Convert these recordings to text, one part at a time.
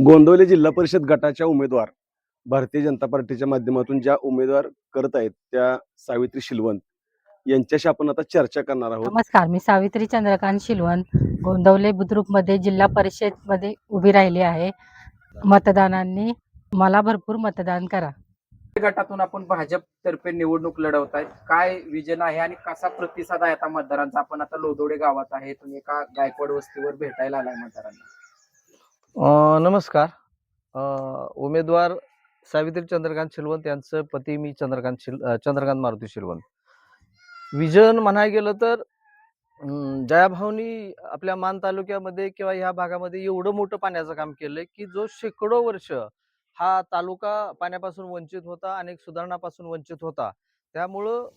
गोंदवले जिल्हा परिषद गटाच्या उमेदवार भारतीय जनता पार्टीच्या माध्यमातून ज्या उमेदवार करत आहेत त्या सावित्री शिलवंत यांच्याशी आपण आता चर्चा करणार आहोत. नमस्कार, मी सावित्री चंद्रकांत शिलवंत गोंदवले बुद्रुकमध्ये जिल्हा परिषदमध्ये उभी राहिली आहे. मतदानांनी मला भरपूर मतदान करा. गटातून आपण भाजप तर्फे निवडणूक लढवत आहेत. काय विजन आहे आणि कसा प्रतिसाद आहे आता मतदारांचा? आपण आता लोदोडे गावात आहे, तुम्ही एका गायकवाड वस्तीवर भेटायला आलाय मतदारांना. नमस्कार. उमेदवार सावित्री चंद्रकांत शिलवंत यांचं पती मी चंद्रकांत मारुती शिलवंत. विजन म्हणायला गेलं तर जयाभाऊनी आपल्या मान तालुक्यामध्ये किंवा ह्या भागामध्ये एवढं मोठं पाण्याचं काम केलंय की जो शेकडो वर्ष हा तालुका पाण्यापासून वंचित होता, अनेक सुधारणापासून वंचित होता. त्यामुळं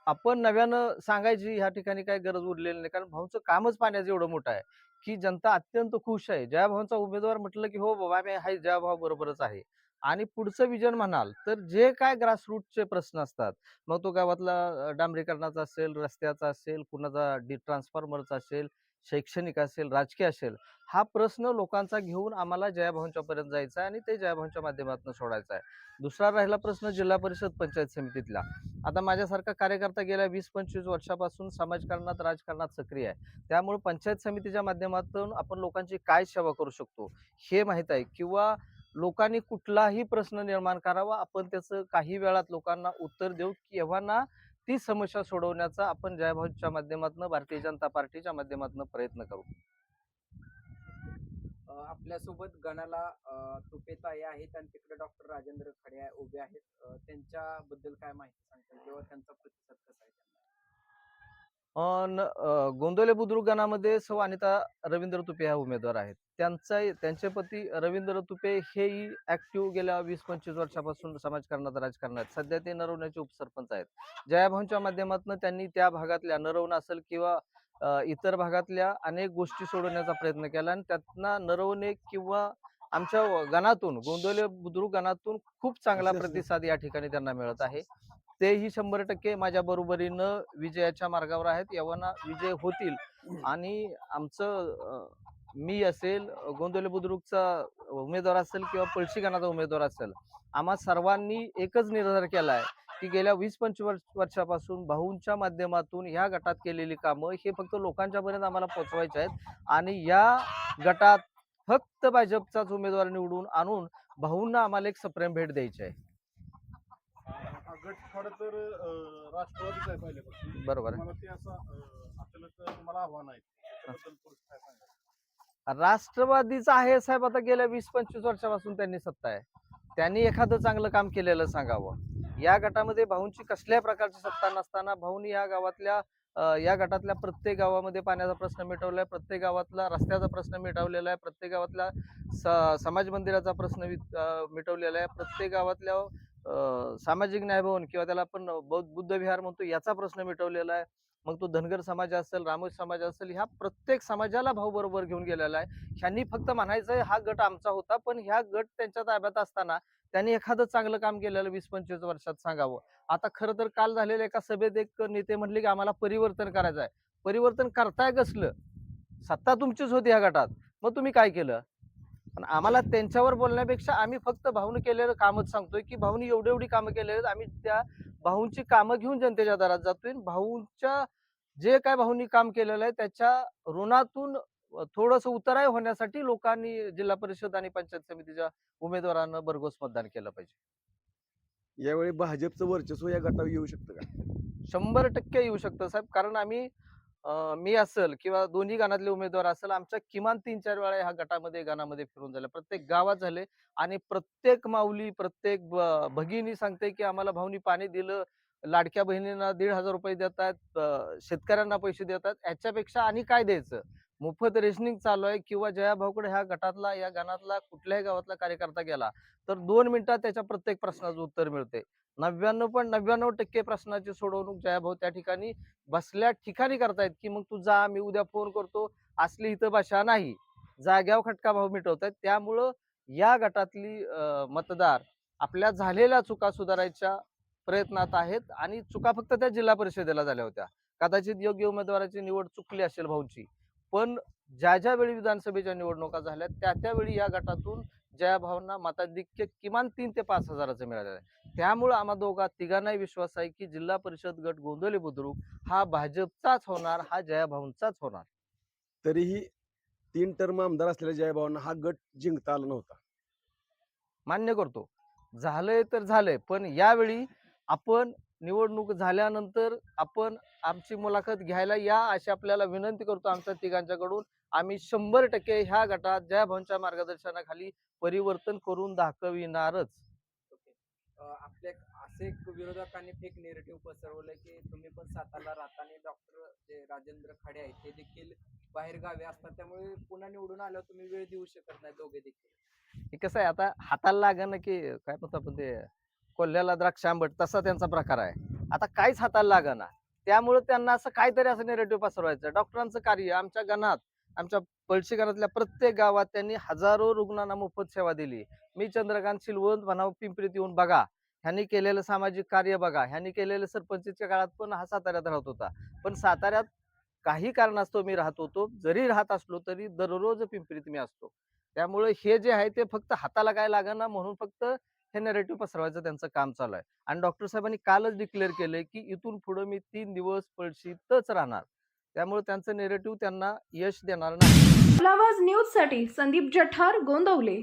आपण नव्यानं सांगायची ह्या ठिकाणी काही गरज उरलेली नाही, कारण भाऊचं कामच पाण्याचं एवढं मोठं आहे की जनता अत्यंत खुश आहे. जयाभाऊंचा उमेदवार म्हटलं की हो बाबा मी हाय, जयाभाऊ बरोबरच आहे. आणि पुढचं विजन म्हणाल तर जे काय ग्रासरूटचे प्रश्न असतात, मग तो गावातला डांबरीकरणाचा असेल, रस्त्याचा असेल, कुणाचा ट्रान्सफॉर्मरचा असेल, शैक्षणिक असेल, राजकीय असेल, हा प्रश्न लोकांचा घेऊन आम्हाला जयाभाऊंच्या पर्यंत जायचा आहे आणि ते जयाभाऊंच्या माध्यमातून सोडायचा आहे. दुसरा राहिला प्रश्न जिल्हा परिषद पंचायत समितीतला. आता माझ्यासारखा कार्यकर्ता गेल्या 20-25 वर्षापासून समाजकारणात, राजकारणात सक्रिय आहे. त्यामुळे पंचायत समितीच्या माध्यमातून आपण लोकांची काय सेवा करू शकतो हे माहीत आहे, किंवा लोकांनी कुठलाही प्रश्न निर्माण करावा, आपण त्याचं काही वेळात लोकांना उत्तर देऊ किंवा ती समस्या सोडवण्याचा आपण जयभाऊच्या माध्यमातून, भारतीय जनता पार्टीच्या माध्यमातून प्रयत्न करू. आपल्यासोबत गणाला तुपेताई आहेत आणि तिकडे डॉक्टर राजेंद्र खडे उभे आहेत. त्यांच्याबद्दल काय माहिती सांगता किंवा त्यांचा प्रतिसाद कसा आहे? गोंदवले बुद्रुक गणामध्ये सौ अनिता रवींद्र तुपे ह्या उमेदवार आहेत. त्यांचे पती रवींद्र तुपे हेही ऍक्टिव्ह गेल्या 20-25 वर्षापासून समाजकारणात, राजकारणात. सध्या ते नरवण्याचे उपसरपंच आहेत. जयाभाऊंच्या माध्यमातून त्यांनी त्या भागातल्या नरवण असेल किंवा इतर भागातल्या अनेक गोष्टी सोडवण्याचा प्रयत्न केला आणि त्यातनं नरवणे किंवा आमच्या गणातून, गोंदवले बुद्रुक गणातून खूप चांगला प्रतिसाद या ठिकाणी त्यांना मिळत आहे. तेही 100% माझ्या बरोबरीनं विजयाच्या मार्गावर आहेत. यावना विजय होतील. आणि आमचं मी असेल, गोंदवले बुद्रुकचा उमेदवार असेल किंवा पळशी गणाचा उमेदवार असेल, आम्हा सर्वांनी एकच निर्धार केलाय की गेल्या 20-25 वर्षापासून भाऊंच्या माध्यमातून ह्या गटात केलेली कामं हे फक्त लोकांच्या पर्यंत आम्हाला पोहोचवायचे आहेत. आणि या गटात फक्त भाजपचाच उमेदवार निवडून आणून भाऊंना आम्हाला एक सप्रेम भेट द्यायची आहे. गट खरं तर राष्ट्रवादीच आहे पहिल्यापासून. बरोबर आहे. मला ते असं अचानक तुम्हाला आव्हान आहे त्याबद्दल थोडं काय सांगा. राष्ट्रवादीचा आहे साहेब. आता गेल्या 20-25 वर्षापासून त्यांनी सत्ता आहे. त्यांनी एखादं चांगलं काम केलेलं सांगावं. या गटामध्ये भाऊंची कसल्याही प्रकारची सत्ता नसताना भाऊंनी या गटातल्या प्रत्येक गावामध्ये पाण्याचा प्रश्न मिटवलाय, प्रत्येक गावातला रस्त्याचा प्रश्न मिटवलेला आहे, प्रत्येक गावातला समाज मंदिराचा प्रश्न मिटवलेला आहे, प्रत्येक गावातल्या सामाजिक न्याय भवन किंवा त्याला आपण बुद्ध विहार म्हणतो याचा प्रश्न मिटवलेला आहे. मग तो धनगर समाज असेल, रामोशी समाज असेल, ह्या प्रत्येक समाजाला भाऊ बरोबर घेऊन गेलेला आहे. ह्यांनी फक्त म्हणायचंय हा गट आमचा होता, पण ह्या गट त्यांच्या ताब्यात असताना त्यांनी एखादं चांगलं काम केलेलं 20-25 वर्षात सांगावं. आता खरं तर काल झालेल्या एका सभेत एक नेते म्हणले की आम्हाला परिवर्तन करायचं आहे. परिवर्तन करताय कसलं? सत्ता तुमचीच होती ह्या गटात, मग तुम्ही काय केलं? पण आम्हाला त्यांच्यावर बोलण्यापेक्षा आम्ही फक्त भाऊने केलेलं कामच सांगतोय की भाऊनी एवढी कामं केलेली, आम्ही त्या भाऊंची कामं घेऊन जनतेच्या दारात जातोय. भाऊंच्या जे काय भाऊंनी काम केलेलं आहे त्याच्या ऋणातून थोडंसं उतराय होण्यासाठी लोकांनी जिल्हा परिषद आणि पंचायत समितीच्या उमेदवारांना भरघोस मतदान केलं पाहिजे. यावेळी भाजपचं वर्चस्व या गटावर येऊ शकतं का? 100% येऊ शकतं साहेब. कारण आम्ही मी असेल किंवा दोन्ही गणातले उमेदवार असेल, आमच्या किमान 3-4 वेळा ह्या गणामध्ये फिरून झाले, प्रत्येक गावात झाले. आणि प्रत्येक माऊली, प्रत्येक भगिनी सांगते की आम्हाला भाऊनी पाणी दिलं, लाडक्या बहिणींना 1,500 रुपये देतात, शेतकऱ्यांना पैसे देतात, याच्यापेक्षा आणि काय द्यायचं? मोफत रेशनिंग चालू आहे. किंवा जया भाऊकडे या गणातला कुठल्याही गावातला कार्यकर्ता गेला तर 2 मिनिटात त्याच्या प्रत्येक प्रश्नाचं उत्तर मिळते. 99.99% प्रश्नाची सोडवणूक जयाभाऊ त्या ठिकाणी बसल्या ठिकाणी करतायत. की मग तू जा, मी उद्या फोन करतो, असली इथं भाषा नाही, जाग्यावर खटका भाऊ मिटवतायत. त्यामुळं या गटातली मतदार आपल्या झालेल्या चुका सुधारायच्या प्रयत्नात आहेत. आणि चुका फक्त त्या जिल्हा परिषदेला झाल्या होत्या. कदाचित योग्य उमेदवाराची निवड चुकली असेल भाऊची, पण ज्या ज्या वेळी विधानसभेच्या निवडणुका झाल्या त्यावेळी या गटातून जयाभावांना मताधिक्य किमान 3 ते 5 हजाराचं मिळालेलं आहे. त्यामुळे आम्हा तिघांनाही विश्वास आहे की जिल्हा परिषद गट गोंदवले बुद्रुक हा भाजपचाच होणार, हा जयाभावांचाच होणार. तरीही 3 टर्म आमदार असलेल्या जयभावांना हा गट जिंकता आला नव्हता. मान्य करतो, झालंय तर झालंय, पण यावेळी आपण निवडणूक झाल्यानंतर आपण आमची मुलाखत घ्यायला या अशी आपल्याला विनंती करतो आमच्या तिघांच्याकडून. आम्ही 100% ह्या गटात जयाभावांच्या मार्गदर्शनाखाली परिवर्तन करून दाखविणारच. आपल्या असे एक विरोधकांनी फेक नेरेटिव्ह पसरवलंय की तुम्ही पण सातारला राहता आणि डॉक्टर जे राजेंद्र खाडे आहेत ते देखील बाहेर गावी असतात, त्यामुळे पुन्हा निवडून आल्यावर तुम्ही वेळ देऊ शकत नाही दोघे देखील. हे कसं आहे, आता हाताला लागा ना की काय म्हणतो आपण ते कोल्ह्याला द्राक्ष आंबट, तसा त्यांचा प्रकार आहे. आता काहीच हाताला लागाना, त्यामुळे त्यांना असं काहीतरी असं नेरेटिव्ह पसरवायचं. डॉक्टरांचं कार्य आमच्या गणात, आमच्या पळशी गणातल्या प्रत्येक गावात त्यांनी हजारो रुग्णांना मोफत सेवा दिली. मी चंद्रकांत शिलवंत म्हणावं, पिंपरीत येऊन बघा, ह्यांनी केलेलं सामाजिक कार्य बघा, ह्यांनी केलेलं सरपंचीच्या काळात पण हा साताऱ्यात राहत होता. पण साताऱ्यात काही कारणास्तव मी राहत होतो, जरी राहत असलो तरी दररोज पिंपरीत मी असतो. त्यामुळे हे जे आहे ते फक्त हाताला काय लागेना म्हणून फक्त हे नेरेटिव्ह पसरवायचं त्यांचं काम चालू आहे. आणि डॉक्टर साहेबांनी कालच डिक्लेअर केलंय की इथून पुढे मी 3 दिवस पळशीतच राहणार. त्यामुळे त्यांचं नेरेटिव्ह त्यांना यश देणार नाही. आपला आवाज न्यूज साठी संदीप जठार, गोंदवले.